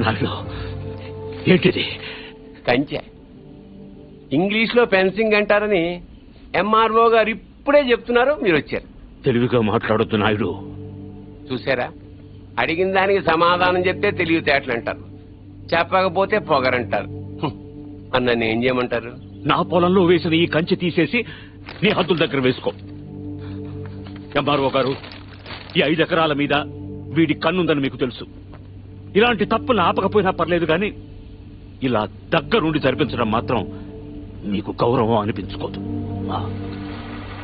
నాయుడు ఏంటిది? కంచె. ఇంగ్లీష్లో ఫెన్సింగ్ అంటారని ఎంఆర్ఓ గారు ఇప్పుడే చెప్తున్నారు, మీరు వచ్చారు. తెలివిగా మాట్లాడొద్దు నాయుడు. చూసారా, అడిగిన దానికి సమాధానం చెప్తే తెలివితేటలు అంటారు, చెప్పకపోతే పొగరంటారు. నన్ను ఏం చేయమంటారు? నా పొలంలో వేసిన ఈ కంచె తీసేసి నీ హద్దుల దగ్గర వేసుకో. ఎంఆర్ఓ గారు, ఈ 5 ఎకరాల మీద వీడి కన్నుందని మీకు తెలుసు. ఇలాంటి తప్పులు ఆపకపోయినా పర్లేదు కానీ ఇలా దగ్గరుండి జరిపించడం మాత్రం మీకు గౌరవం అనిపించుకోదు.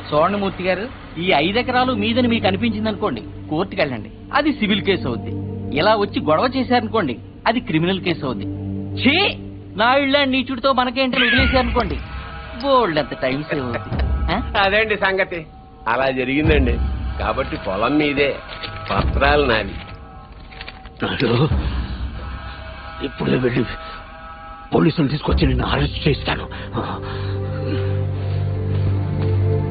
చూడండి మూర్తి గారు, ఈ 5 ఎకరాలు మీదని మీకు అనిపించింది అనుకోండి, కోర్టుకు వెళ్ళండి, అది సివిల్ కేసు అవుద్ది. ఇలా వచ్చి గొడవ చేశారనుకోండి, అది క్రిమినల్ కేసు అవుద్ది. ఛీ, నా ఇళ్ళ నీచుడితో మనకేంటని వదిలేశారనుకోండి, బోల్డ్ అంత టైం సేవ్ అవుద్ది. అదేంటి సంగతి, అలా జరిగిందండి. కాబట్టి పొలం మీదే, పత్రాలు నాది. నాయుడు, ఇప్పుడే వెళ్ళి పోలీసులు తీసుకొచ్చి నిన్ను అరెస్ట్ చేస్తాను.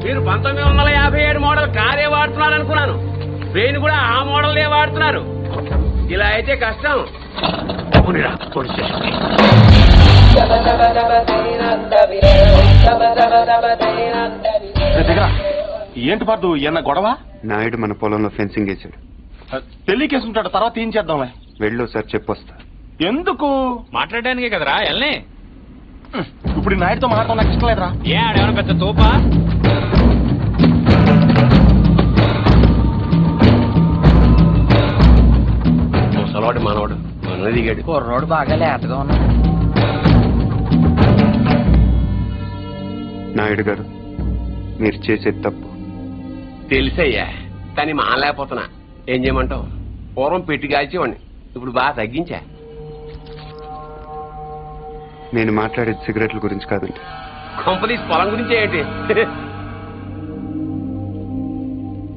మీరు 1957 మోడల్ కారే వాడుతున్నారు అనుకున్నాను. బ్రెయిన్ కూడా ఆ మోడల్నే వాడుతున్నారు. ఇలా అయితే కష్టం. Police station. ఏంటి పద్దు ఎన్న గొడవ? నాయుడు మన పొలంలో ఫెన్సింగ్ వేసాడు. పెళ్లి కేసుంటాడు, తర్వాత ఏం చేద్దాంలే. వెళ్ళు సార్, చెప్పొస్తా. ఎందుకు? మాట్లాడడానికే కదరా ఎల్ని. ఇప్పుడు నాయుడుతో మాట్లాడటం నాకు ఇష్టం లేదురా. ఏ ఆడేమన్నా పెద్ద తోపా? ముసలోడు మనోడు మన దిగాడు. కుర్రోడు బాగా లేతగా ఉన్నాడు. నాయుడు గారు, మీరు చేసేది తప్పు. తెలుసయ్యా, కానీ మానలేకపోతున్నా. ఏం చేయమంటావు? పూర్వం పెట్టి కాల్చేవాడిని, ఇప్పుడు బాగా తగ్గించా. నేను మాట్లాడేది సిగరెట్ల గురించి కాదండి. కంపెనీస్ పొలం గురించి ఏంటి?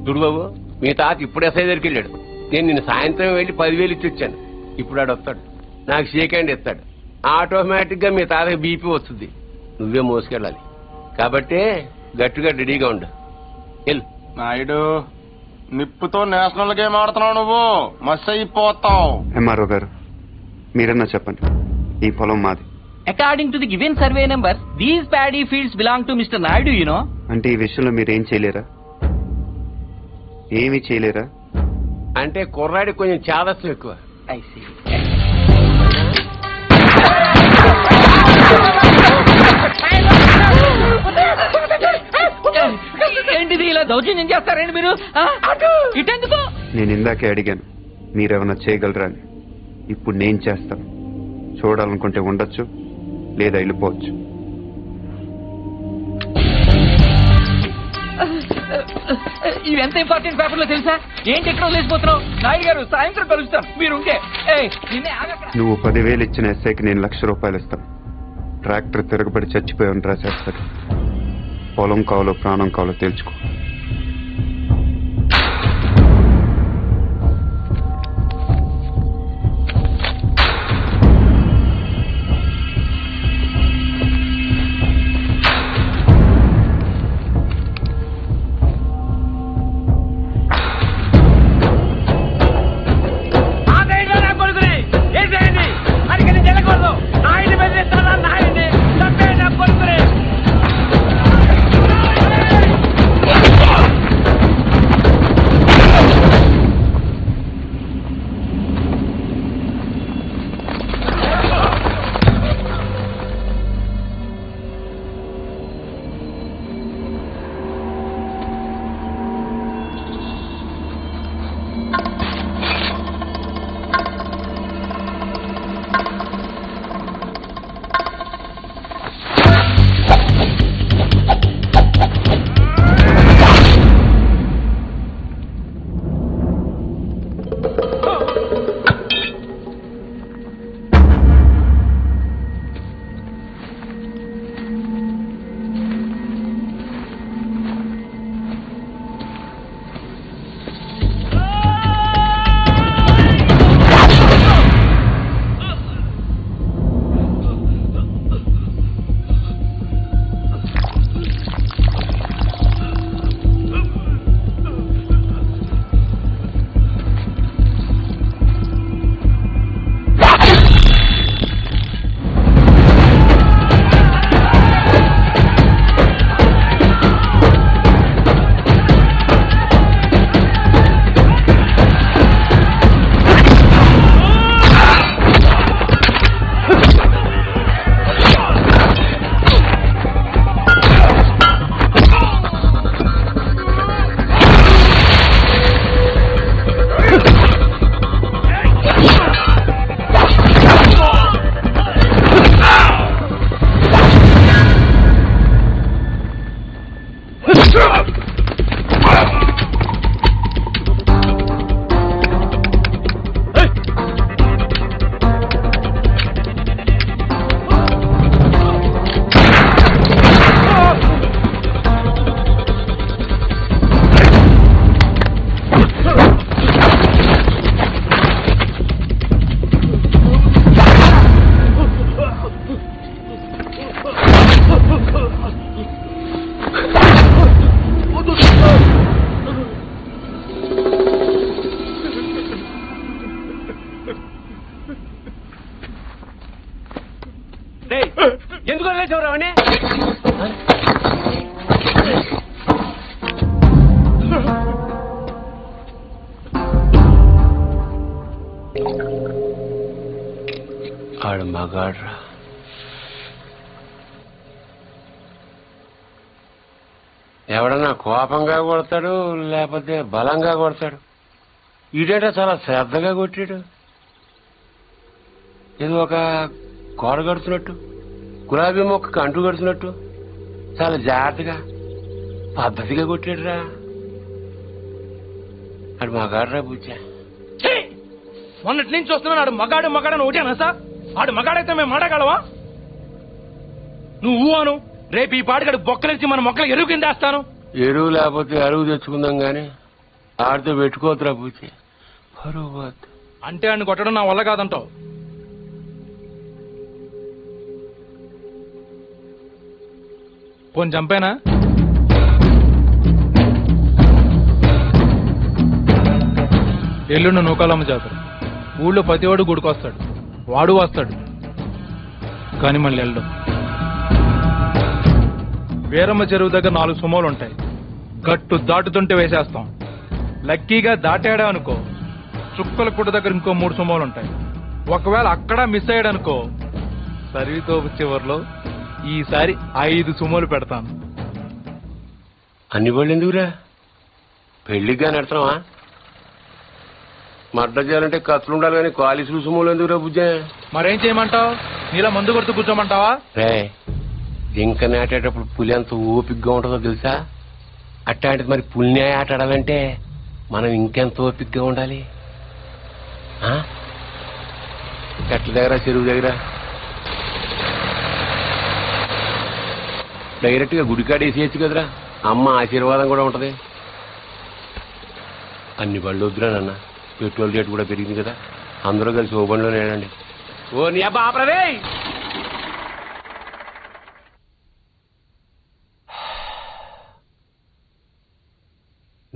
చూడు బాబు, మీ తాత ఇప్పుడు ఎస్ఐ దగ్గరికి వెళ్ళాడు. నేను నిన్న సాయంత్రం వెళ్ళి 10,000 ఇచ్చి వచ్చాను. ఇప్పుడు ఆడు వస్తాడు, నాకు షేక్ హ్యాండ్ ఇస్తాడు. ఆటోమేటిక్ గా మీ తాతకి బీపీ వస్తుంది. నువ్వే మోసుకెళ్ళాలి. కాబట్టి గట్టిగా రెడీగా ఉండు. వెళ్ళు. నాయుడు, నిప్పుతో నేషనల్ గేమ్ ఆడుతున్నావు, నువ్వు మస్ అయిపోతావు. ఎంఆర్ఓ గారు, మీరన్నా చెప్పండి, ఈ పొలం మాది. According to the given survey number, these paddy fields belong to Mr. Naidu, you know. అంటే ఈ విషయంలో మీరేం చేయలేరా? ఏమీ చేయలేరా? అంటే కుర్రాడి కొంచెం చాదస్సు ఎక్కువ. I see. ఏంటిది, ఇలా దౌర్జన్యం చేస్తారండి మీరు? ఇటెందుకు? నేను ఇందాకే అడిగాను మీరేమన్నా చేయగలరా అని. ఇప్పుడు నేను చేస్తాను. చూడాలనుకుంటే ఉండొచ్చు, లేదా వెళ్ళిపోవచ్చు. ఇవి ఎంత ఇంపార్టెంట్ పేపర్లో తెలుసా? ఏంటి ఎక్కడ లేచిపోతున్నావు? నాయుడు గారు, సాయంత్రం కలుస్తాం, మీరుంటే. నువ్వు 10,000 ఇచ్చిన ఎస్ఐకి నేను ₹1,00,000 ఇస్తాను. ట్రాక్టర్ తిరగబడి చచ్చిపోయాను రాసేస్తాడు. పొలం కావాలో ప్రాణం కావాలో తెలుసుకో. చంపేసేవరా అవని ఆడు మగాడ్రా. ఎవడన్నా కోపంగా కొడతాడు లేకపోతే బలంగా కొడతాడు. ఈడేట చాలా శ్రద్ధగా కొట్టాడు. ఏదో ఒక కోడ కడుతున్నట్టు, గులాబీ మొక్కకు అంటు కడుతున్నట్టు చాలా జాగ్రత్తగా పద్ధతిగా కొట్టాడురా. ఆడు మగాడ్రా బుజ్జా. మొన్నటి నుంచి వస్తున్నాను. ఆడు మగాడు మగాడని ఒకటేనా సార్? ఆడు మగాడైతే మేము మాడగలవా? నువ్వు అను, రేపు ఈ పాటికాడు బొక్కలేసి మన మొక్కలు ఎరువు కింద వేస్తాను. ఎరువు లేకపోతే అరువు తెచ్చుకుందాం గాని ఆడితో పెట్టుకోతురా బుజ్జి. పరువు అంటే ఆయన కొట్టడం నా వల్ల కాదంటావు. పోని చంపేనా? ఎల్లుండి నూకాలమ్మ జాతర. ఊళ్ళో ప్రతివాడు గుడికొస్తాడు, వాడు వస్తాడు, కానీ మళ్ళీ వెళ్ళడం. వీరమ్మ చెరువు దగ్గర 4 సుమోలు ఉంటాయి. గట్టు దాటుతుంటే వేసేస్తాం. లక్కీగా దాటాడా అనుకో, చుక్కల పుట్ట దగ్గర ఇంకో 3 సుమోలు ఉంటాయి. ఒకవేళ అక్కడ మిస్ అయ్యాడనుకో, సరితో చివరిలో ఈసారి 5 సుమోలు పెడతాను. అన్ని బళ్ళు ఎందుకురా? పెళ్లిగా నడతావా? మడ్డ చేయాలంటే కత్తులు ఉండాలి కానీ కాలిసులు సుమోలు ఎందుకురా బుజ్జా? మరేం చేయమంటావు? నీలా మందు కొడుతూ కూర్చోమంటావా? రే, ఇంక నాటేటప్పుడు పులి ఎంత ఓపిగ్గా ఉంటుందో తెలుసా? అట్లాంటిది మరి పులిని ఆట ఆడాలంటే మనం ఇంకెంత ఓపిగ్గా ఉండాలి. చెట్ల దగ్గర చెరువు దగ్గర డైరెక్ట్ గా గుడికాడ వేసేయచ్చు కదరా. అమ్మ ఆశీర్వాదం కూడా ఉంటది. అన్ని బళ్ళు వద్దురా నాన్న, పెట్రోల్ రేటు కూడా పెరిగింది కదా. అందరూ కలిసి ఓ బండిలోనే వెళ్ళండి. ఓ నీ అబ్బా ఆపరదే.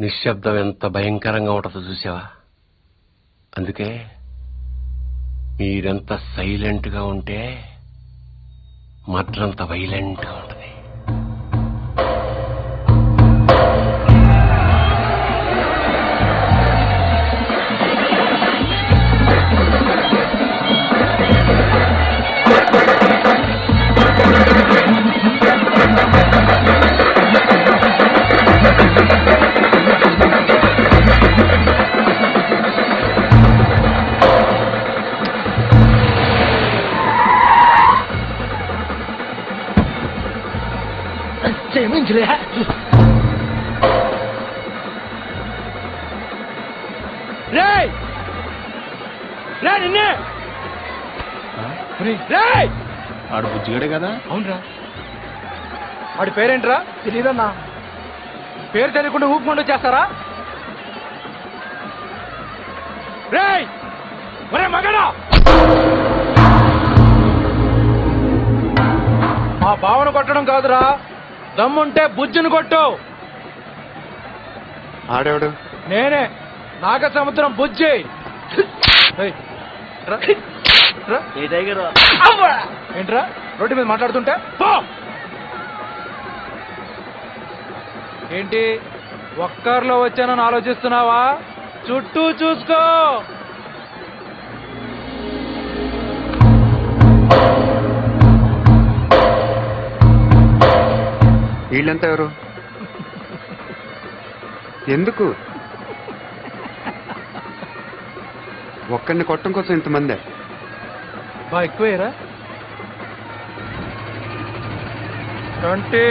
నిశ్శబ్దం ఎంత భయంకరంగా ఉంటుందో చూసావా? అందుకే మీరెంత సైలెంట్ గా ఉంటే మడ్రంత వైలెంట్ గా ఉంటది. ఆడు బుజ్జిగడే కదా? అవునరా. వాడి పేరేంట్రా? తెలీదన్నా. పేరు తెలియకుండా ఊపుకుండా చేస్తారా? రేయ్ ఒరే మగడా, మా బావను కొట్టడం కాదురా, దమ్ముంటే బుజ్జును కొట్టు. ఆడేవాడు? నేనే, నాగ సముద్రం బుజ్జి. ఏంట్రా రోడ్డు మీద మాట్లాడుతుంటే? ఏంటి ఒక్కర్లో వచ్చానని ఆలోచిస్తున్నావా? చుట్టూ చూసుకో. వీళ్ళంతా ఎవరు? ఎందుకు ఒక్కడిని కొట్టడం కోసం ఇంతమంది? బా ఎక్కువేరా. 20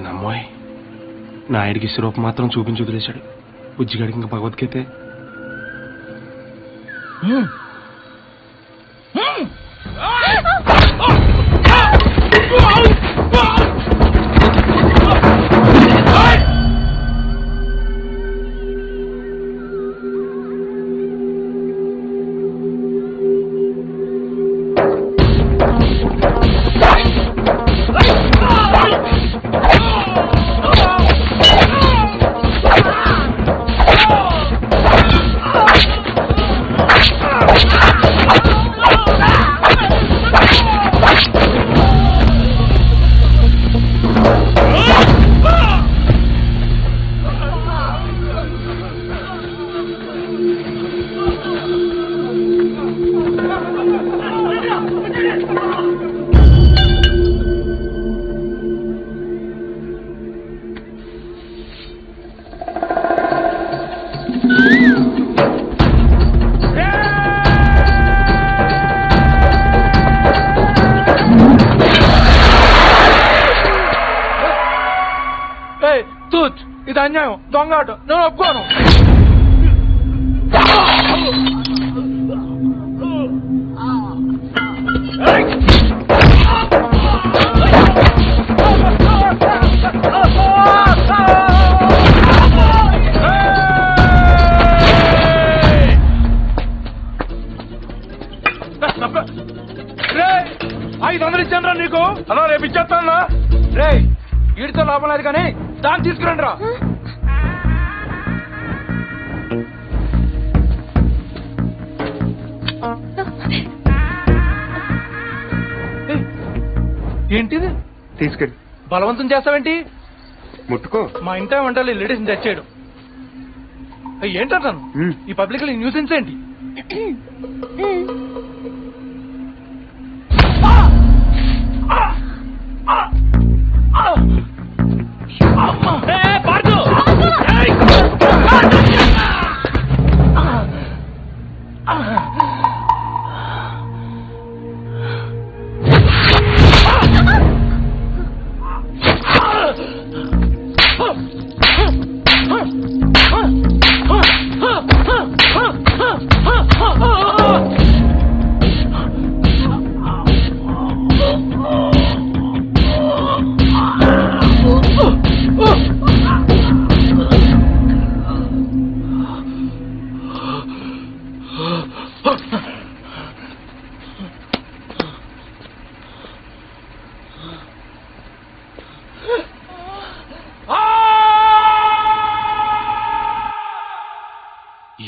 నమ్మోయ్, నాయుడికి స్వరూపం మాత్రం చూపించి వదిలేశాడు. బుజ్జిగాడికి ఇంకా భగవద్గీతే. ఇది అన్యాయం, దొంగాట, నేను ఒప్పుకోను. $500 ఇచ్చాను నీకు, అలా రేపు ఇచ్చేస్తాను. రే వీడితో లాభం లేదు కానీ దాన్ని తీసుకురండి రా. ఏంటిది? తీసుకెళ్ళి. బలవంతం చేస్తావేంటి? ముట్టుకో. మా ఇంట వంటలు లేడీస్ తెచ్చేయడం ఏంటంటాను? ఈ పబ్లిక్ లో న్యూసెన్స్ ఏంటి?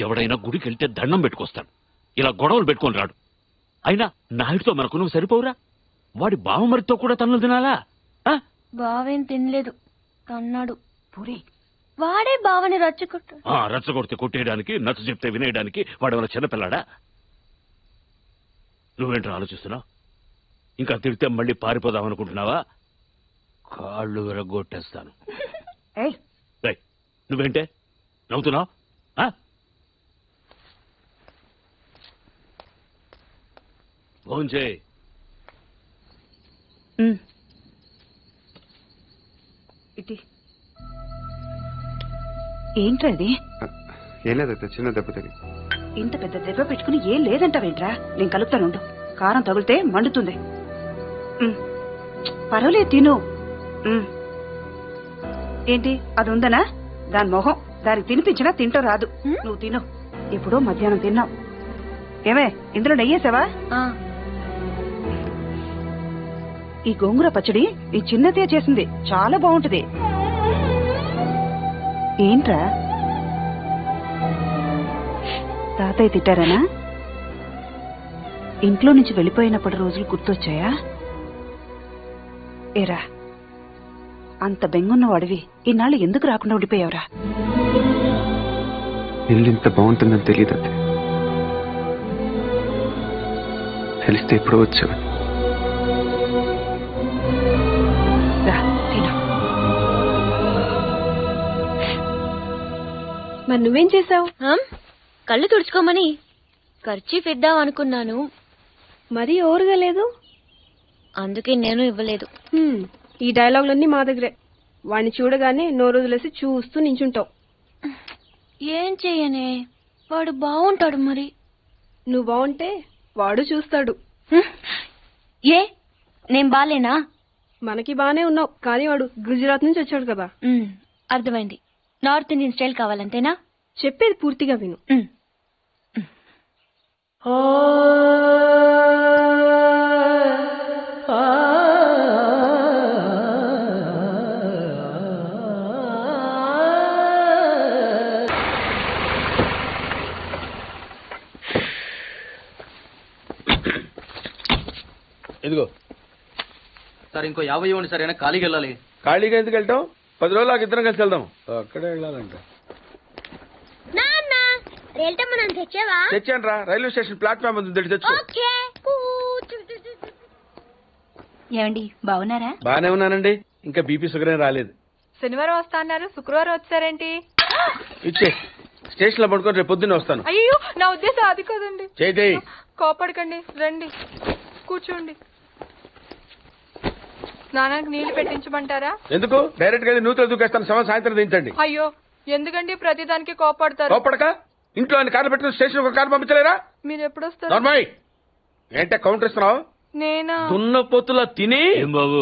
ఎవడైనా గుడికి వెళ్తే దండం పెట్టుకొస్తాడు, ఇలా గొడవలు పెట్టుకొని రాడు. అయినా నాయుడితో మనకు నువ్వు సరిపోవురా? వాడి బావమరితో కూడా తన్నులు తినాలా? బావేం తినలేదు, అన్నాడు. వాడే బావని రచ్చగొడితే కొట్టేయడానికి, నచ్చ చెప్తే వినేయడానికి వాడేమైనా చిన్నపిల్లాడా? నువ్వేంటో ఆలోచిస్తున్నావు? ఇంకా తిడితే మళ్ళీ పారిపోదామనుకుంటున్నావా? కాళ్ళు విరగొట్టేస్తాను. నువ్వేంటే నవ్వుతున్నావు? భోంచే. ఏంట్రా ఇది? ఏం లేదైతే చిన్న దెబ్బ తగిలి. ఇంత పెద్ద దెబ్బ పెట్టుకుని ఏం లేదంటావేంట్రా? నేను కలుపుతానుండు, కారం తగిలితే మండుతుంది. పర్వాలేదు తిను. ఏంటి అది ఉందనా? దాని మొహం, దానికి తినిపించినా తింటూ రాదు. నువ్వు తిను. ఇప్పుడు మధ్యాహ్నం తిన్నావు. ఏమే ఇందులో నెయ్యేసావా? ఈ గోంగూర పచ్చడి ఈ చిన్నతే చేసింది, చాలా బాగుంటది. ఏంట్రా తాతయ్య తిట్టారనా? ఇంట్లో నుంచి వెళ్ళిపోయినప్పటి రోజులు గుర్తొచ్చాయా? ఏరా అంత బెంగున్నవాడివి ఈనాళ్ళు ఎందుకు రాకుండా ఉండిపోయావురా? ఇల్లు ఇంత బాగుంటుందని తెలియదు. తెలిస్తే ఎప్పుడో వచ్చావు. మరి నువ్వేం చేసావు? కళ్ళు తుడుచుకోమని ఖర్చీఫ్ ఇద్దాం అనుకున్నాను, మరీ ఓరుగా లేదు, అందుకే నేను ఇవ్వలేదు. ఈ డైలాగులన్నీ మా దగ్గరే. వాడిని చూడగానే నోరు వదిలేసి చూస్తూ నించుంటావు. ఏం చెయ్యనే, వాడు బాగుంటాడు. మరి నువ్వు బాగుంటే వాడు చూస్తాడు. ఏ నేను బాలేనా? మనకి బానే ఉన్నావు కానీ వాడు గుజరాత్ నుంచి వచ్చాడు కదా. అర్థమైంది. నార్త్ ఇండియన్ స్టైల్ కావాలంతేనా? చెప్పేది పూర్తిగా విను. ఇదిగో సార్ ఇంకో 50 ఇవ్వండి సార్, అయినా ఖాళీకి వెళ్ళాలి. ఖాళీగా ఎందుకు వెళ్తాం? 10 రోజులు నాకు ఇద్దరం కలిసి వెళ్దాం. అక్కడే వెళ్ళాలంట. తెచ్చాను రా, రైల్వే స్టేషన్ ప్లాట్ఫామ్ ఉంది, తెచ్చుకో. ఏమండి బాగున్నారా? బానే ఉన్నానండి. ఇంకా బీపీ షుగర్ ఏం రాలేదు. శనివారం వస్తా అన్నారు, శుక్రవారం వచ్చారేంటి? ఇచ్చే స్టేషన్ లో పడుకొని రేపు పొద్దున్నే వస్తాను. అయ్యో నా ఉద్దేశం అది కదండి. చేయి కోపడకండి, రండి కూర్చోండి. స్నానానికి నీళ్లు పెట్టించమంటారా? ఎందుకు? డైరెక్ట్ గా నూతులు దూకేస్తాను, సాయంత్రం దించండి. అయ్యో ఎందుకండి ప్రతిదానికి కోపడతారు? కోపడక ఇంట్లో అన్ని కార్లు పెట్టిన స్టేషన్ ఒక కారు పంపించలేరా? మీరు ఎప్పుడు వస్తారు? నార్మల్ ఏంటే కౌంటర్ ఇస్తున్నావు? నేనా? దున్న పొత్తులా తిని. ఏం బాబు?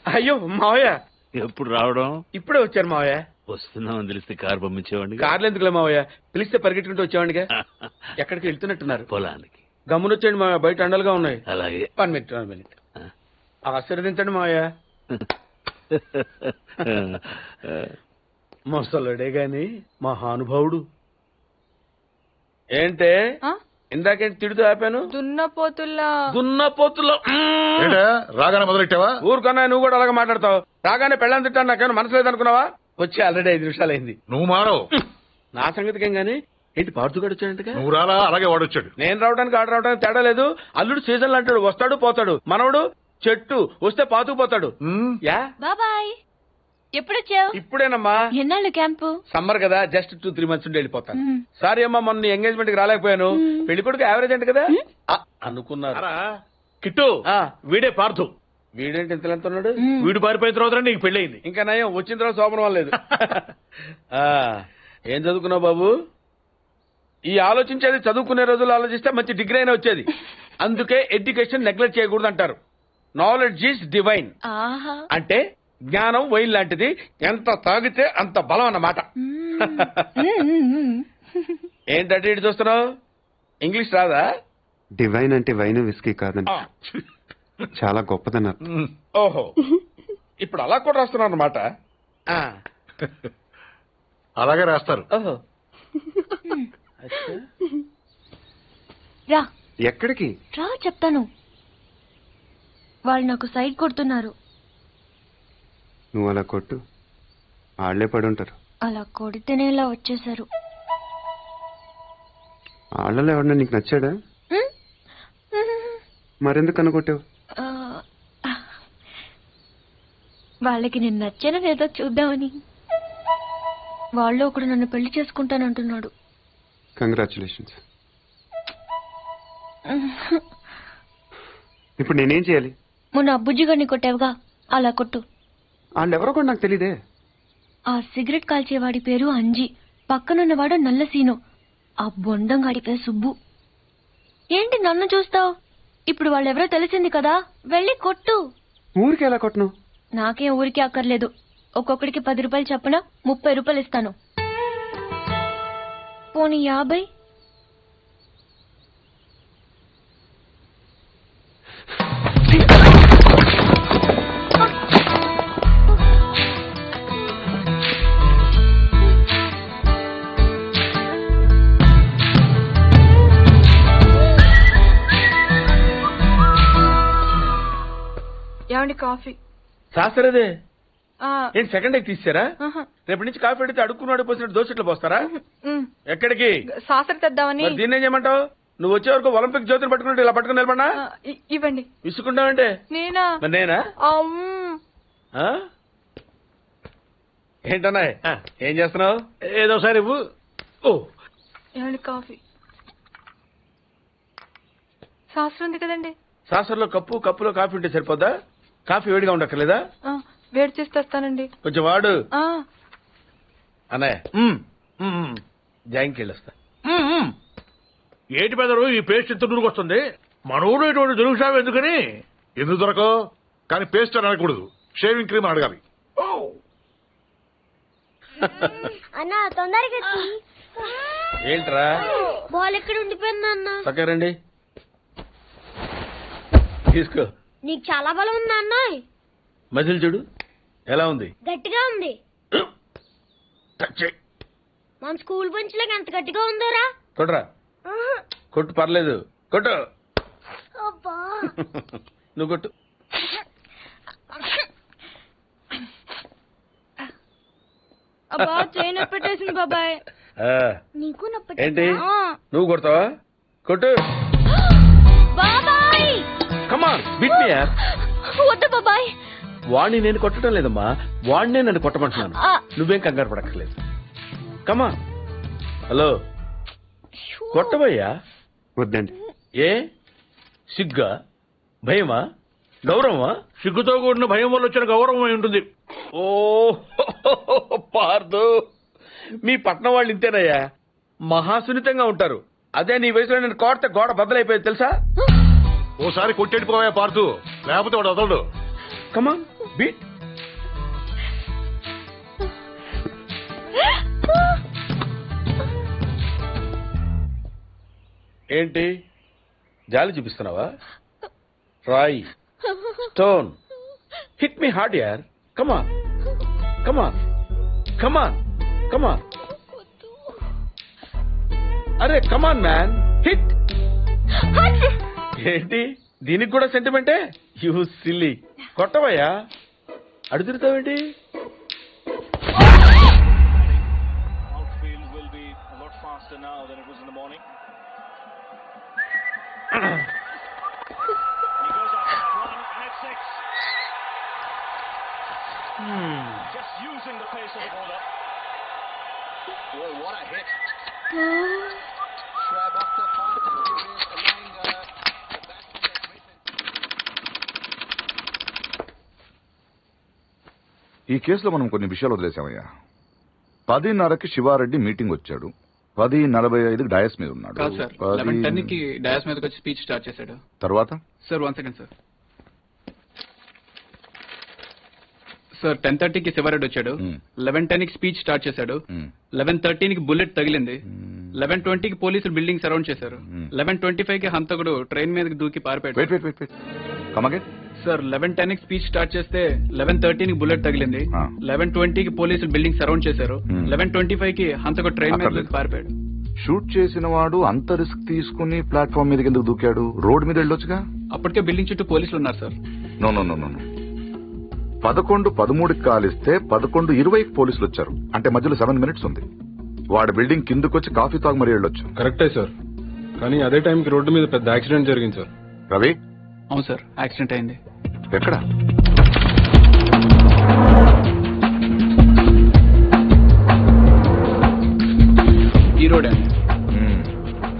అయ్యో మావయ్య ఎప్పుడు రావడం? ఇప్పుడే వచ్చారు మావయ్య. వస్తున్నామని తెలిస్తే కారు పంపించేవాడిని. కార్లు ఎందుకులే మావయ్య, పిలిస్తే పరిగెట్టుకుంటూ వచ్చేవాడిగా. ఎక్కడికి వెళ్తున్నట్టున్నారు? పొలానికి. గమ్మునొచ్చేయండి మావయ్య, బయట అండలుగా ఉన్నాయి. అలాగే. 1 మినిట్ ఆశీర్వదించండి మావయ్య. ముసలుడే గాని మహానుభావుడు. ఏంటే ఇందాకేంటి తిడుతూ ఆపాను? దున్నపోతుల్లో రాగానే మొదలెట్టావా? ఊరుకన్నా నువ్వు కూడా అలాగే మాట్లాడతావు. రాగానే పెళ్ళని తిట్టాను, నాకేమైనా మనసు లేదనుకున్నావా? వచ్చి ఆల్రెడీ 5 నిమిషాలైంది. నువ్వు మారవు. నా సంగతికేం గానీ ఏంటి పాడుతుగాడు వచ్చాడంటగా? నువ్వు రాలా, అలాగే వాడొచ్చాడు. నేను రావడానికి ఆడు రావడానికి తేడా లేదు. అల్లుడు సీజన్లు అంటాడు, వస్తాడు పోతాడు. మనవడు చెట్టు వస్తే పాతుకుపోతాడు. యా బాబాయ్, ఎప్పుడొచ్చావు? ఇప్పుడేనమ్మా. ఎన్నాళ్ళు క్యాంపు? సమ్మర్ కదా, జస్ట్ 2-3 మంత్స్ ఉండి వెళ్ళిపోతాను. సారీ అమ్మా, మొన్న ఎంగేజ్మెంట్ కి రాలేకపోయాను. పెళ్లి కొడుకు యావరేజ్ అంట కదా అనుకున్నారు. కిట్టు, వీడే పార్థు. వీడేంటి ఇంతలెంత ఉన్నాడు? వీడు పారిపోయిన తర్వాత నీకు పెళ్ళయింది. ఇంకా నయం, వచ్చిన తర్వాత శోభనం లేదు. ఏం చదువుకున్నావు బాబు? ఈ ఆలోచించేది చదువుకునే రోజులు ఆలోచిస్తే మంచి డిగ్రీ అయినా వచ్చేది. అందుకే ఎడ్యుకేషన్ నెగ్లెక్ట్ చేయకూడదు అంటారు. Knowledge is divine. అంటే జ్ఞానం వైన్ లాంటిది, ఎంత తాగితే అంత బలం అన్నమాట. ఏంటంటే ఇటు చూస్తున్నావు? ఇంగ్లీష్ రాదా? డివైన్ అంటే వైన్ విస్కీ కాదండి, చాలా గొప్పదన్నారు. ఓహో, ఇప్పుడు అలా కూడా రాస్తున్నాను అన్నమాట. అలాగే రాస్తారు. ఓహో, రా. ఎక్కడికి రా చెప్తాను. వాళ్ళు నాకు సైడ్ కొడుతున్నారు. నువ్వు అలా కొట్టు, ఆళ్లే పడి ఉంటారు. అలా కొడితేనే ఇలా వచ్చేసారు. ఆళ్ళలో ఎవడన్నా నీకు నచ్చాడా? మరెందుకు అనుకొట్టావు? వాళ్ళకి నేను నచ్చానో లేదో చూద్దామని. వాళ్ళు ఒకడు నన్ను పెళ్లి చేసుకుంటానంటున్నాడు. కంగ్రాచులేషన్స్. ఇప్పుడు నేనేం చేయాలి? మొన్న అబ్బుజ్జిగాడిని కొట్టావుగా, అలా కొట్టు. వాళ్ళెవరో కూడా నాకు తెలీదే. ఆ సిగరెట్ కాల్చేవాడి పేరు అంజి, పక్కనున్నవాడు నల్ల సీను, ఆ బొండంగాడి పేరు సుబ్బు. ఏంటి నన్ను చూస్తావు? ఇప్పుడు వాళ్ళెవరో తెలిసింది కదా, వెళ్ళి కొట్టు. ఊరికి ఎలా కొట్టను? నాకేం ఊరికి అక్కర్లేదు. ఒక్కొక్కడికి 10 రూపాయలు చప్పున 30 రూపాయలు ఇస్తాను. పోనీ 50? ఏమండి కాఫీ? శాస్త్రదే ఏంటి సెకండ్ ఎగ్ తీసారా? రేపటి నుంచి కాఫీ అడిగితే అడుక్కున్నాడు పోసినట్టు దోశట్లు పోస్తారా? ఎక్కడికి? శాస్త్ర తెద్దామని. దీన్ని ఏం చేయమంటావు? నువ్వు వచ్చే వరకు ఒలింపిక్ జ్యోతిని పట్టుకున్నట్టు ఇలా పట్టుకుని నిలబడినా? ఇవ్వండి. విసుకుంటావంటే? నేనా? నేనా? ఏంటన్నా ఏం చేస్తున్నావు? ఏదో సార్ ఇవ్వు. ఓ ఏమండి కాఫీ? శాస్త్రం ఉంది కదండి. శాస్త్రంలో కప్పులో కాఫీ ఉంటే సరిపోద్దా? కాఫీ వేడిగా ఉండక్కర్లేదా? వేడి చేసి తెస్తానండి. కొంచెం వాడు అన్నయ్య. జాయింకి వెళ్ళొస్తా. ఏంటి పెదరు ఈ పేస్ట్ ఇంత దూరుకు వస్తుంది? మనూరు ఇటువంటి దొరుకుతావు ఎందుకని? ఎందుకు దొరకవు? కానీ పేస్ట్ అని అనకూడదు, షేవింగ్ క్రీమ్ అడగాలి. అన్నా తొందరగా ఏంట్రా బాల్ ఎక్కడ ఉండిపోయింది అన్న? పక్కరండి, తీసుకో. నీకు చాలా బలం ఉందా అన్న? మజిల్ చూడు ఎలా ఉంది. గట్టిగా ఉంది. మన స్కూల్ బెంచ్ లాగా ఎంత గట్టిగా ఉందోరా. కొట్రా, కొట్టు, పర్లేదు, కొట్టు. నువ్వు కొట్టు. అబ్బా చేయి నొప్పి పెట్టేసింది బాబాయ్. నీకు నొప్పి ఏంటి నువ్వు కొడతావా? కొట్టు. బాబాయ్ కమాన్ బిట్ మీ యార్. వద్దు బాబాయ్. వాణ్ణి నేను కొట్టడం లేదమ్మా, వాణ్ణే నన్ను కొట్టమంటున్నాను. నువ్వేం కంగారు పడక్కర్లేదు. కమాన్. హలో, కొట్టవయ్యా. వద్దండి. ఏ సిగ్గా, భయమా, గౌరవమా? సిగ్గుతో కూడిన భయం వల్ల వచ్చిన గౌరవం అయి ఉంటుంది. ఓ పార్దు, మీ పట్నం వాళ్ళు ఇంతేనయ్యా, మహాసున్నితంగా ఉంటారు. అదే నీ వయసులో నేను కోడితే గోడ బద్దలైపోయేది తెలుసా? ఓసారి కొట్టెడిపోయా పార్దు, లేకపోతే వాడు వదలడు. కమాన్ బీట్. ఏంటి జాలి చూపిస్తున్నావా? రాయ్, స్టోన్, హిట్ మీ హార్డ్ యార్. కమాన్ కమాన్ కమాన్ కమాన్. అరే కమాన్ మ్యాన్, హిట్. ఏంటి దీనికి కూడా సెంటిమెంటే? You silly. కొట్టవయ్యా, అడుగుతావేంటి? Just using the pace of the bowler. Boy, what a hit. Schwab off the fast and furious, allowing the batsman that ఈ కేసులో మనం కొన్ని విషయాలు వదిలేసామయ్యా. 10:30కి శివారెడ్డి మీటింగ్ వచ్చాడు. 10:45కి డయాస్ మీద ఉన్నాడు. 11:10కి డయాస్ మీదకి వచ్చి స్పీచ్ స్టార్ట్ చేశాడు. తర్వాత సార్ 1 సెకండ్ సార్. సార్ 10:30కి శివారెడ్డి వచ్చాడు. 11:10కి స్పీచ్ స్టార్ట్ చేశాడు. 11:13కి బుల్లెట్ తగిలింది. 11:20కి పోలీసులు బిల్డింగ్ సరౌండ్ చేశారు. 11:25కి హంతకుడు ట్రైన్ మీదకి దూకి పారిపోయాడు. సార్ 11:10కి స్పీచ్ స్టార్ట్ చేస్తే 11:13కి బుల్లెట్ తగిలింది. 11:20కి పోలీసులు బిల్డింగ్ సరౌండ్ చేశారు. 11:25కి హంతకుడు ట్రైన్ మీద దూకి పారిపోయాడు. షూట్ చేసిన వాడు అంత రిస్క్ తీసుకుని ప్లాట్ఫామ్ మీదకి ఎందుకు దూకాడు? రోడ్ మీద వెళ్ళొచ్చుగా. అప్పటికే బిల్డింగ్ చుట్టూ పోలీసులు ఉన్నారు సార్. నో 11:13కి కాలిస్తే 11:20కి పోలీసులు వచ్చారు. అంటే మధ్యలో 7 మినిట్స్ ఉంది. వాడు బిల్డింగ్ కిందకొచ్చి కాఫీ తాగు మరీ వెళ్ళొచ్చు. కరెక్టే సార్, కానీ అదే టైంకి రోడ్డు మీద పెద్ద యాక్సిడెంట్ జరిగింది సార్. రవి? అవును సార్, యాక్సిడెంట్ అయింది. ఎక్కడ? ఈ రోడ్ అండి.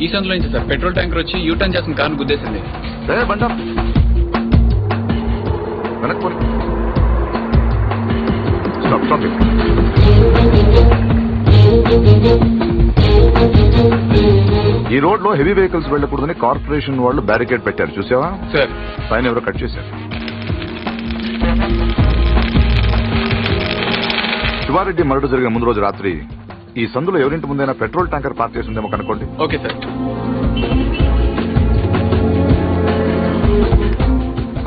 ఈ సందులో నుంచి సార్ పెట్రోల్ ట్యాంకర్ వచ్చి యూటర్న్ చేసిన కార్ను గుద్దేసింది. ఈ రోడ్ లో హెవీ వెహికల్స్ వెళ్లకూడదని కార్పొరేషన్ వాళ్ళు బ్యారికేడ్ పెట్టారు, చూసావా? సార్ పైన ఎవరో కట్ చేశారు. శివారెడ్డి మరణ జరిగిన ముందు రోజు రాత్రి ఈ సందులో ఎవరింటి ముందైనా పెట్రోల్ ట్యాంకర్ పార్క్ చేసి ఉందేమో కనుక్కోండి. Okay sir.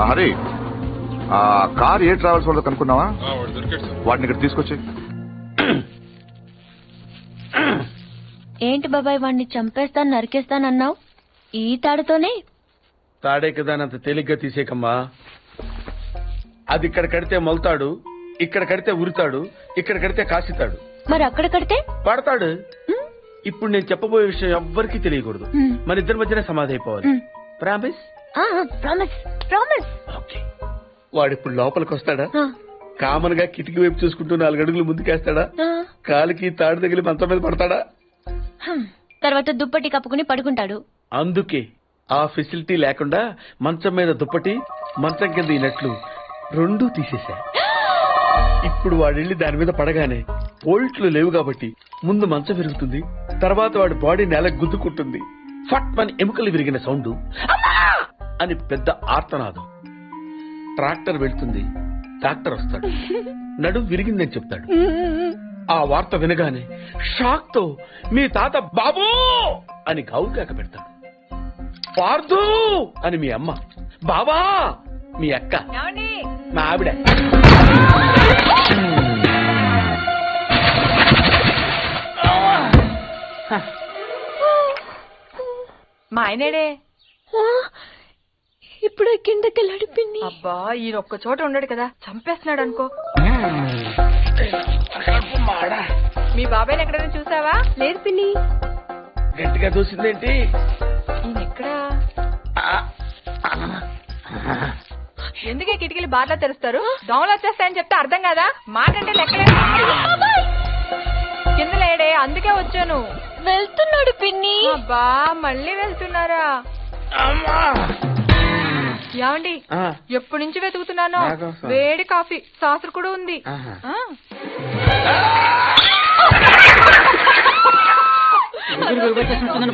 హరి, ఆ కార్ ఏ ట్రావెల్స్ వాళ్ళతో కనుక్కున్నావా? వాటిని ఇక్కడ తీసుకొచ్చి. ఏంటి బాబాయ్, వాడిని చంపేస్తాను నరికేస్తానన్నావు? ఈ తాడుతోనే? తాడే కదా అంత తేలిగ్గా తీసేకమ్మా. అది ఇక్కడ కడితే మొలతాడు, ఇక్కడ కడితే ఉరితాడు, ఇక్కడ కడితే కాసితాడు. మరి అక్కడ కడితే పడతాడు. ఇప్పుడు నేను చెప్పబోయే విషయం ఎవ్వరికీ తెలియకూడదు. మన ఇద్దరి మధ్యనే సమాధి అయిపోవాలి. ప్రామిస్? ప్రామిస్. వాడిప్పుడు లోపలికి వస్తాడా? కామన్ గా కిటికీ వైపు చూసుకుంటూ 4 అడుగులు ముందుకేస్తాడా? కాలికి తాడు తగిలి మంచం మీద పడతాడా? తర్వాత దుప్పటి కప్పుకుని పడుకుంటాడు. అందుకే ఆ ఫెసిలిటీ లేకుండా మంచం మీద దుప్పటి, మంచం కింద ఈనట్లు రెండూ తీసేశా. ఇప్పుడు వాడెళ్ళి దాని మీద పడగానే బోల్ట్లు లేవు కాబట్టి ముందు మంచం విరుగుతుంది, తర్వాత వాడి బాడీ నేలకు గుద్దుకుంటుంది. ఫట్ మన ఎముకలు విరిగిన సౌండ్ అని పెద్ద ఆర్తనాదం. ట్రాక్టర్ వెళ్తుంది, డాక్టర్ వస్తాడు, నడుం విరిగిందని చెప్తాడు. ఆ వార్త వినగానే షాక్ తో మీ తాత బాబూ అని గావు కేక పెడతాడు. పార్దు అని మీ అమ్మ, బాబా మీ అక్క, మా ఆవిడ. మా ఆయనేడే ఇప్పుడు కిందకెళ్ళాడు పిన్ని. అబ్బా ఈయన ఒక్క చోట ఉండడు కదా, చంపేస్తున్నాడు అనుకో. మీ బాబాయ్ని ఎక్కడైనా చూసావా? లేదు పిన్ని. గట్టిగా చూసిందేంటి? ఈయన ఎక్కడా? ఎందుకే కిటికీలు బార్లా తెరుస్తారు? దోమలు వచ్చేస్తాయని చెప్తే అర్థం కదా, మాట అంటే లెక్కలేదు. కింద లేడే, అందుకే వచ్చాను. వెళ్తున్నాడు పిన్ని. అబ్బా మళ్ళీ వెళ్తున్నారా? ఏమండి, ఎప్పటి నుంచి వెతుకుతున్నానో వేడి కాఫీ, సాసరు కూడా ఉంది.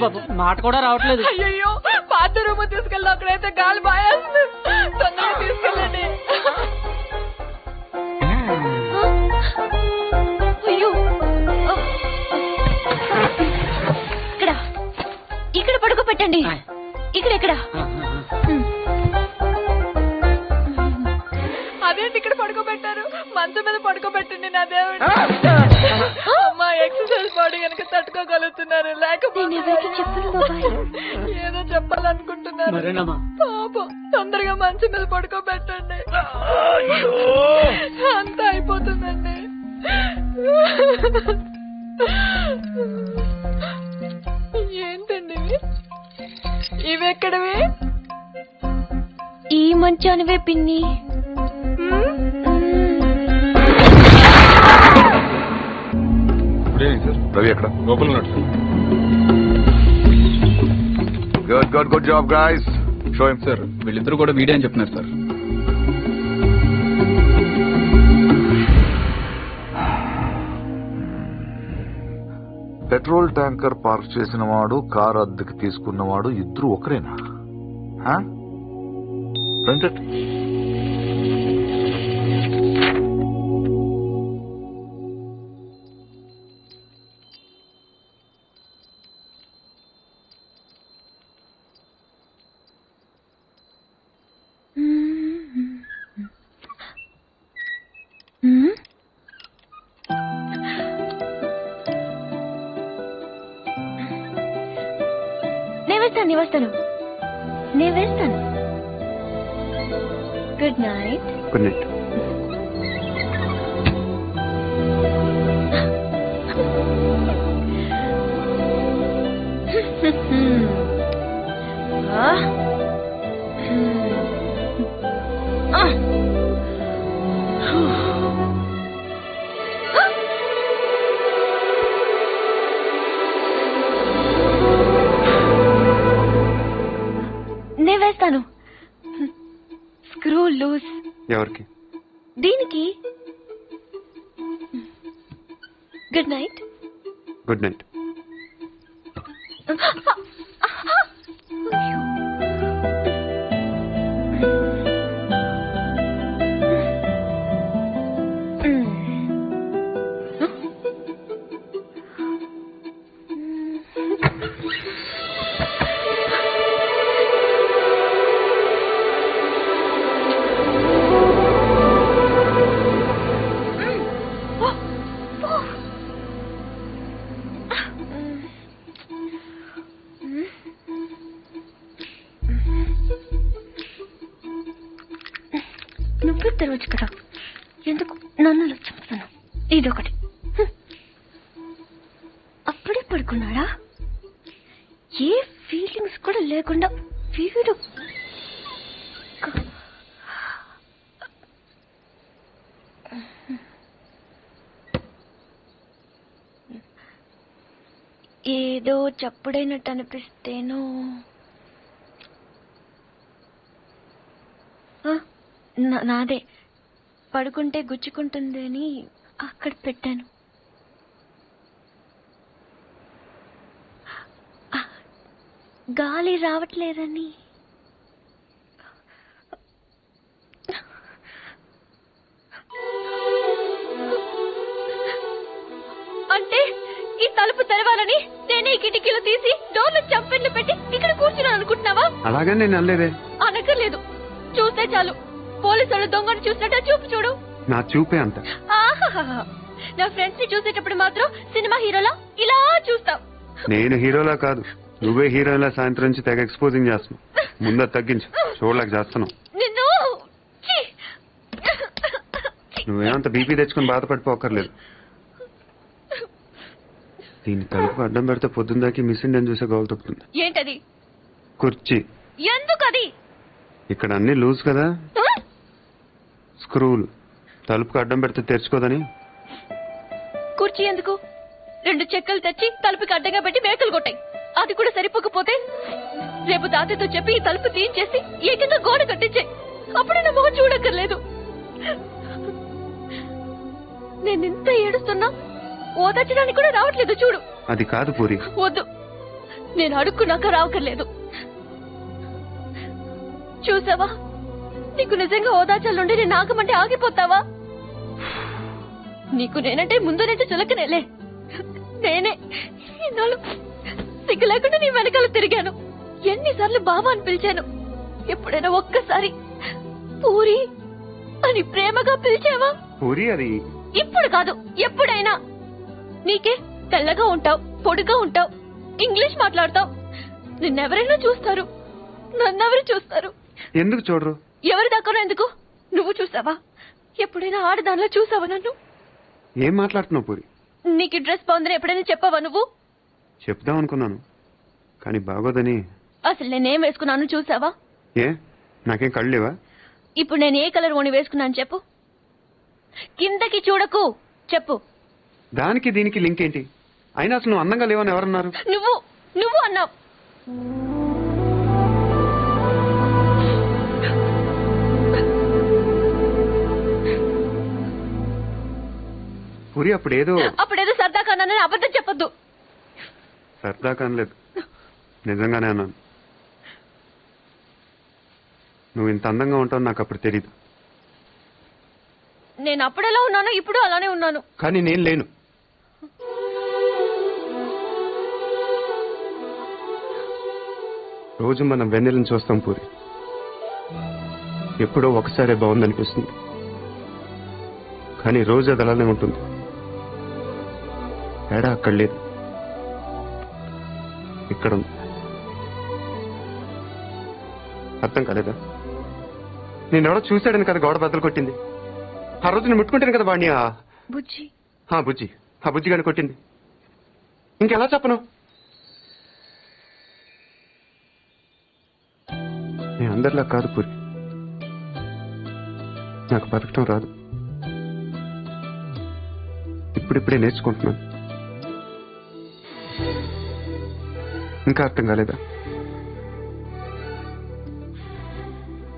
బాబు మాట కూడా రావట్లేదు. అయ్యో పాత రూమ్ తీసుకెళ్ళి అక్కడైతే గాలి బాయేస్తుంది. తొందరగా తీసుకెళ్ళండి. అయ్యో ఇక్కడ పడుకోబెట్టండి. ఇక్కడ అదేంటి ఇక్కడ పడుకోబెట్టారు? మంచం మీద పడుకోబెట్టండి నా దేవుడు. అమ్మా ఎక్సర్సైజ్ బాడీ కనుక తట్టుకోగలుగుతున్నారు, లేకపోతే ఏదో చెప్పాలనుకుంటున్నారు. పాపం తొందరగా మంచం మీద పడుకోబెట్టండి. అంతా అయిపోతుందండి. ఏంటండి ఇవి ఎక్కడవి? ఈ మంచానివే పిన్ని. రవి ఎక్కడ? లోపల ఉన్నాడు sir. Good job guys. Show him. Sir వీళ్ళిద్దరూ కూడా వీడే అని చెప్తున్నారు సార్. పెట్రోల్ ట్యాంకర్ పార్క్ చేసిన వాడు, కారు అద్దెకి తీసుకున్నవాడు ఇద్దరు ఒకరేనా? నేను వేస్తాను. Good night. Good night. నేను వేస్తాను. Screw loose. ఎవరికి? దీనికి. Good night. Good night. నువ్వు తెరవచ్చు కదా, ఎందుకు నన్ను చంపుతాను? ఇదొకటి. అప్పుడే పడుకున్నాడా? ఏ ఫీలింగ్స్ కూడా లేకుండా వీడు. ఏదో చప్పుడైనట్టు అనిపిస్తేనో. నాదే పడుకుంటే గుచ్చుకుంటుంది అని అక్కడ పెట్టాను. గాలి రావట్లేదని. అన్ని కిటికీలు తీసి డోర్లు చంపెట్లు పెట్టి ఇక్కడ కూర్చున్నాను అనుకుంటున్నావా? అలాగే నేను అనలేదే. అనక్కర్లేదు, చూస్తే చాలు. పోలీసులు దొంగను చూసినట్టు చూపు చూడు. నా చూపే అంత. ఆహాహా, నా ఫ్రెండ్స్ ని చూసేటప్పుడు మాత్రం సినిమా హీరోలా ఇలా చూస్తావు. నేను హీరోలా కాదు, నువ్వే హీరోలా సాయంత్రం నుంచి తెగ ఎక్స్పోజింగ్ చేస్తున్నావు. ముందు తగ్గించు, చూడలేక చేస్తున్నావు. నిన్ను నువ్వేమంత బీపీ తెచ్చుకుని బాధపడిపోకర్లేదు. దీన్ని తలుపు అడ్డం పెడితే పొద్దున్నదాకి మిస్ ఇండియన్ చూసే గోల్ తప్పుతుంది. ఏంటది? కుర్చీ. ఎందుకది? ఇక్కడ అన్ని లూజ్ కదా, స్క్రూలు. తలుపుకు అడ్డం పెడితే తెరుచుకోదని. కుర్చీ ఎందుకు? 2 చెక్కలు తెచ్చి తలుపుకి అడ్డంగా పెట్టి మేకలు కొట్టాయి. అది కూడా సరిపోకపోతే రేపు తాతయ్యతో చెప్పి ఈ తలుపు తీయించేసి ఏకంగా గోడ కట్టించాయి. అప్పుడే నా మొహం చూడక్కర్లేదు. నేనింత ఏడుస్తున్నా ఓదార్చడానికి కూడా రావట్లేదు చూడు. అది కాదు పూరి. వద్దు, నేను అడుక్కున్నాక రావక్కర్లేదు. చూసావా, నీకు నిజంగా ఓదార్చాలంటే నేను ఆగమంటే ఆగిపోతావా? నీకు నేనంటే ముందు నుంచి చులకనేలే. నేనే ఇన్నాళ్ళు సిగ్గు లేకుండా నీ వెనకాల తిరిగాను. ఎన్నిసార్లు బావా అని పిలిచాను. ఎప్పుడైనా ఒక్కసారి పూరి అని ప్రేమగా పిలిచావా? పూరి అది ఇప్పుడు కాదు, ఎప్పుడైనా. నీకే తెల్లగా ఉంటావు, పొడిగా ఉంటావు, ఇంగ్లీష్ మాట్లాడతావు. నిన్నెవరైనా చూస్తారు, నన్నెవరు చూస్తారు? ఎందుకు చూడరు? ఎవరి దాకా ఎందుకు? నువ్వు చూసావా? ఎప్పుడైనా ఆడదానిలో చూసావా నన్ను? ఏం మాట్లాడుతున్నావు పూరి? నీకు డ్రెస్ బాగుందని ఎప్పుడైనా చెప్పావా నువ్వు? చెప్దాం అనుకున్నాను, కానీ బాగోదని. అసలు నేనేం వేసుకున్నాను చూసావా? ఏ, నాకేం కళ్ళు లేవా? ఇప్పుడు నేను ఏ కలర్ ఓని వేసుకున్నాను చెప్పు. కిందకి చూడకు, చెప్పు. దానికి దీనికి లింక్ ఏంటి? అయినా అసలు నువ్వు అందంగా లేవని ఎవరన్నారు? నువ్వు అన్నావు. పూరి అప్పుడేదో సరదా కన్నానని అబద్ధం చెప్పొద్దు. సరదా కనలేదు, నిజంగానే అన్నాను. నువ్వు ఇంత అందంగా ఉంటావు నాకు అప్పుడు తెలీదు. నేను అప్పుడెలా ఉన్నానో ఇప్పుడు అలానే ఉన్నాను. కానీ నేను లేను. రోజు మనం వెన్నెలను చూస్తాం పూరి. ఎప్పుడో ఒకసారి బాగుందనిపిస్తుంది, కానీ రోజు అది అలానే ఉంటుంది. తేడా అక్కడ లేదు, ఇక్కడ ఉంది. అర్థం కాలేదా? నేనెవడో చూశాడని కదా గోడ బద్దలు కొట్టింది. ఆ రోజు నేను ముట్టుకుంటాను కదా వాడిని. బుజ్జి బుజ్జి, ఆ బుజ్జిగాని కొట్టింది. ఇంకెలా చెప్పను? నేను అందరిలా కాదు పూరి, నాకు బతకటం రాదు. ఇప్పుడిప్పుడే నేర్చుకుంటున్నాను. ఇంకా అర్థం కాలేదా?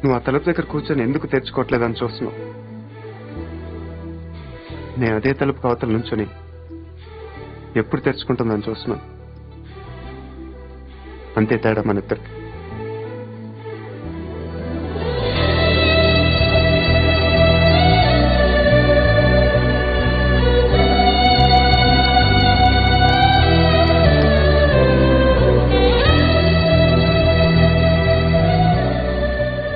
నువ్వు ఆ తలుపు దగ్గర కూర్చొని ఎందుకు తెరుచుకోవట్లేదని చూస్తున్నావు. నేను అదే తలుపు అవతల నుంచొని ఎప్పుడు తెరుచుకుంటుందని చూస్తున్నాను. అంతే తేడా మన ఇద్దరికి.